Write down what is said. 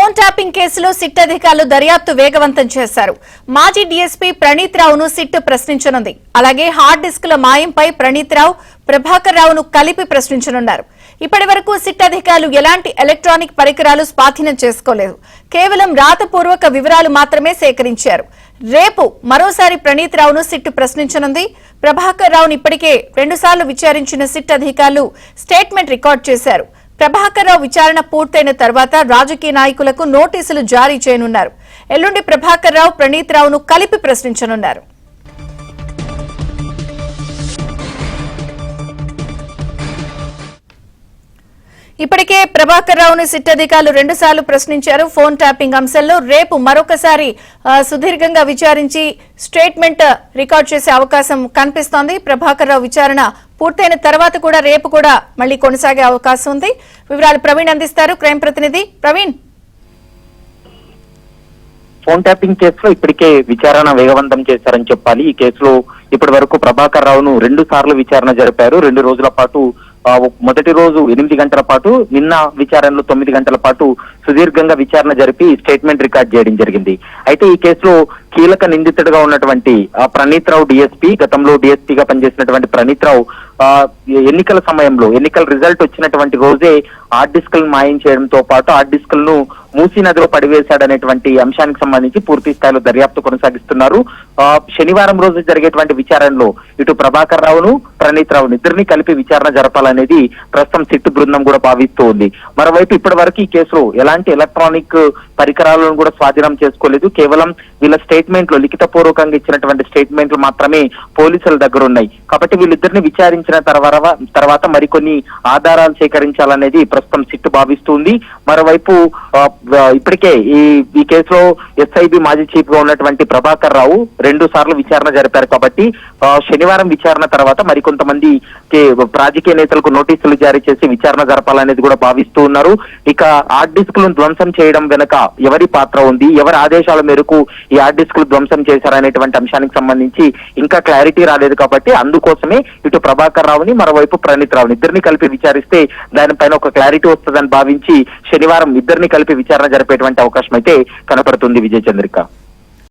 Phone tapping కేసులో SIT అధికారులు దర్యాప్తు వేగవంతం చేశారు. మాజీ డీఎస్పీ ప్రణీత్ రావును సిట్ ప్రశ్నించనుంది. అలాగే హార్డ్ డిస్కుల మాయంపై ప్రణీత్ రావు, ప్రభాకర్ రావును కలిపి ప్రశ్నించనున్నారు. ఇప్పటి వరకు సిట్ అధికారులు ఎలాంటి ఎలక్ట్రానిక్ పరికరాలు స్వాధీనం చేసుకోలేదు. కేవలం రాతపూర్వక వివరాలు మాత్రమే సేకరించారు. రేపు మరోసారి ప్రణీత్ రావును సిట్ ప్రశ్నించనుంది. ప్రభాకర్ రావును ఇప్పటికే 2 సార్లు విచారించిన సిట్ అధికారులు స్టేట్మెంట్ రికార్డు చేశారు. ప్రభాకర్ రావు విచారణ పూర్తయిన తర్వాత రాజకీయ నాయకులకు నోటీసులు జారీ చేయనున్నారు. ఎల్లుండి ప్రభాకర్ రావు, ప్రణీత్ రావును కలిపి ప్రశ్నించనున్నారు. ఇప్పటికే ప్రభాకర్ రావును సిట్ అధికారులు 2 సార్లు ప్రశ్నించారు. ఫోన్ ట్యాపింగ్ అంశంలో రేపు మరొకసారి సుదీర్ఘంగా విచారించి స్టేట్మెంట్ రికార్డ్ చేసే అవకాశం కనిపిస్తోంది. ప్రభాకర్ రావు విచారణ పూర్తయిన తర్వాత కూడా రేపు కూడా మళ్లీ కొనసాగే అవకాశం ఉంది. వివరాలు ప్రవీణ్ అందిస్తారు, క్రైమ్ ప్రతినిధి ప్రవీణ్. ఫోన్ ట్యాపింగ్ కేసులో ఇప్పటికే విచారణ వేగవంతం చేశారని చెప్పాలి. ఈ కేసులో ఇప్పటి వరకు ప్రభాకర్ రావును 2 సార్లు విచారణ జరిపారు. 2 రోజుల పాటు, మొదటి రోజు 8 గంటల పాటు, నిన్న విచారణలో 9 గంటల పాటు సుదీర్ఘంగా విచారణ జరిపి స్టేట్మెంట్ రికార్డ్ చేయడం జరిగింది. అయితే ఈ కేసులో కీలక నిందితుడిగా ఉన్నటువంటి ప్రణీత్ రావు డిఎస్పీ, గతంలో డిఎస్పీగా పనిచేసినటువంటి ప్రణీత్ రావు ఎన్నికల సమయంలో, ఎన్నికల రిజల్ట్ వచ్చినటువంటి రోజే హార్డ్ డిస్కులను మాయం చేయడంతో పాటు హార్డ్ డిస్కులను మూసీ నదిలో పడివేశాడనేటువంటి అంశానికి సంబంధించి పూర్తి స్థాయిలో దర్యాప్తు కొనసాగిస్తున్నారు. శనివారం రోజు జరిగేటువంటి విచారణలో ఇటు ప్రభాకర్ రావును, ప్రణీత్ రావును ఇద్దరిని కలిపి విచారణ జరపాలనేది ప్రస్తుతం సిట్ బృందం కూడా భావిస్తూ ఉంది. మరోవైపు ఇప్పటి వరకు ఈ కేసులో ఎలాంటి ఎలక్ట్రానిక్ పరికరాలను కూడా స్వాధీనం చేసుకోలేదు. కేవలం వీళ్ళ స్టేట్మెంట్లు, లిఖిత పూర్వకంగా ఇచ్చినటువంటి స్టేట్మెంట్లు మాత్రమే పోలీసుల దగ్గర ఉన్నాయి. కాబట్టి వీళ్ళిద్దరిని విచారించిన తర్వాత మరికొన్ని ఆధారాలు సేకరించాలనేది ప్రస్తుతం సిట్ భావిస్తుంది. మరోవైపు ఇప్పటికే ఈ కేసులో ఎస్ఐబి మాజీ చీఫ్ గా ఉన్నటువంటి ప్రభాకర్ రావు 2 సార్లు విచారణ జరిపారు. కాబట్టి శనివారం విచారణ తర్వాత మరికొంతమంది రాజకీయ నేతలకు నోటీసులు జారీ చేసి విచారణ జరపాలనేది కూడా భావిస్తూ ఉన్నారు. ఇక హార్డ్ డిస్కులను ధ్వంసం చేయడం వెనుక ఎవరి పాత్ర ఉంది, ఎవరి ఆదేశాల మేరకు ఈ హార్డ్ డిస్కులు ధ్వంసం చేశారనేటువంటి అంశానికి సంబంధించి ఇంకా క్లారిటీ రాలేదు. కాబట్టి అందుకోసమే ఇటు ప్రభాకర్ రావుని, మరోవైపు ప్రణీత్ రావుని ఇద్దరిని కలిపి విచారిస్తే దానిపైన ఒక క్లారిటీ వస్తుందని భావించి శనివారం ఇద్దరిని కలిపి విచారణ జరిపేటువంటి అవకాశం అయితే కనపడుతుంది. విజయ చంద్రిక.